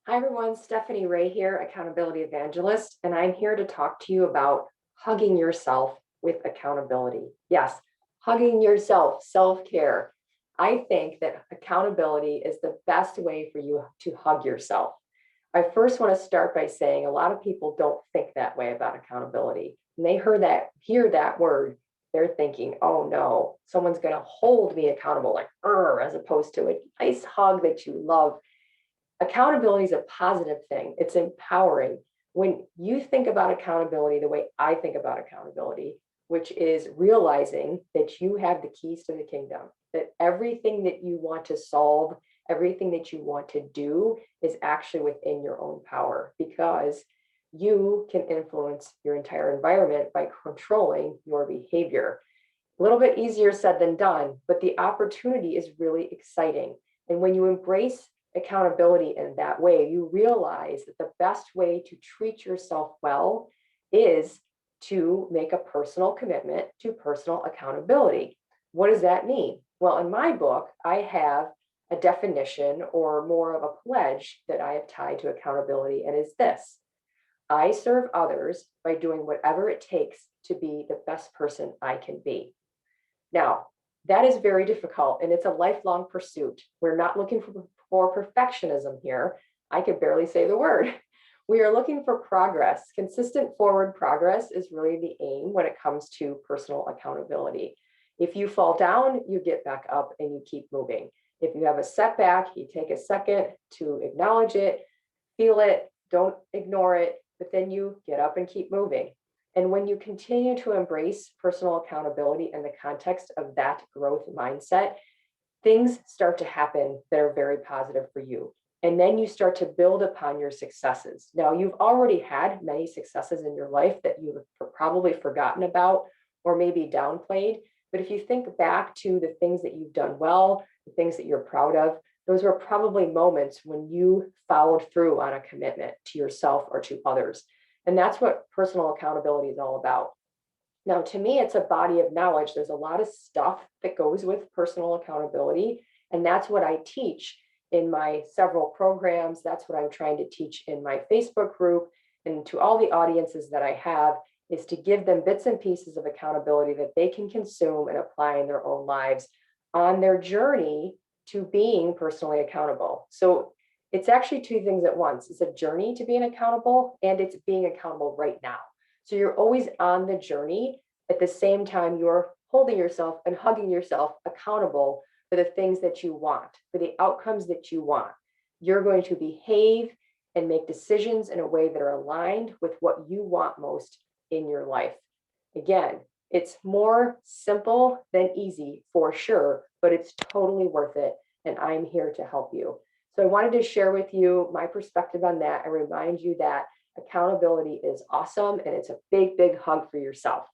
Hi, everyone. Stephanie Ray here, accountability evangelist, and I'm here to talk to you about hugging yourself with accountability. Yes, hugging yourself, self care. I think that accountability is the best way for you to hug yourself. I first want to start by saying a lot of people don't think that way about accountability. And they hear that word, they're thinking, oh no, someone's going to hold me accountable, like, as opposed to a nice hug that you love. Accountability is a positive thing. It's empowering. When you think about accountability the way I think about accountability, which is realizing that you have the keys to the kingdom, that everything that you want to solve, everything that you want to do is actually within your own power because you can influence your entire environment by controlling your behavior. A little bit easier said than done, but the opportunity is really exciting. And when you embrace accountability in that way, you realize that the best way to treat yourself well is to make a personal commitment to personal accountability. What does that mean? Well, in my book, I have a definition or more of a pledge that I have tied to accountability, and is this: I serve others by doing whatever it takes to be the best person I can be. Now, that is very difficult and it's a lifelong pursuit. We're not looking for perfectionism here. I could barely say the word. We are looking for progress. Consistent forward progress is really the aim when it comes to personal accountability. If you fall down, you get back up and you keep moving. If you have a setback, you take a second to acknowledge it, feel it, don't ignore it, but then you get up and keep moving. And when you continue to embrace personal accountability in the context of that growth mindset, things start to happen that are very positive for you. And then you start to build upon your successes. Now, you've already had many successes in your life that you've probably forgotten about or maybe downplayed. But if you think back to the things that you've done well, the things that you're proud of, those were probably moments when you followed through on a commitment to yourself or to others. And that's what personal accountability is all about. Now, to me, it's a body of knowledge. There's a lot of stuff that goes with personal accountability. And that's what I teach in my several programs. That's what I'm trying to teach in my Facebook group. And to all the audiences that I have, is to give them bits and pieces of accountability that they can consume and apply in their own lives on their journey to being personally accountable. So it's actually two things at once. It's a journey to being accountable and it's being accountable right now. So you're always on the journey. At the same time, you're holding yourself and hugging yourself accountable for the things that you want, for the outcomes that you want. You're going to behave and make decisions in a way that are aligned with what you want most in your life. Again, it's more simple than easy for sure, but it's totally worth it. And I'm here to help you. So I wanted to share with you my perspective on that and remind you that accountability is awesome and it's a big, big hug for yourself.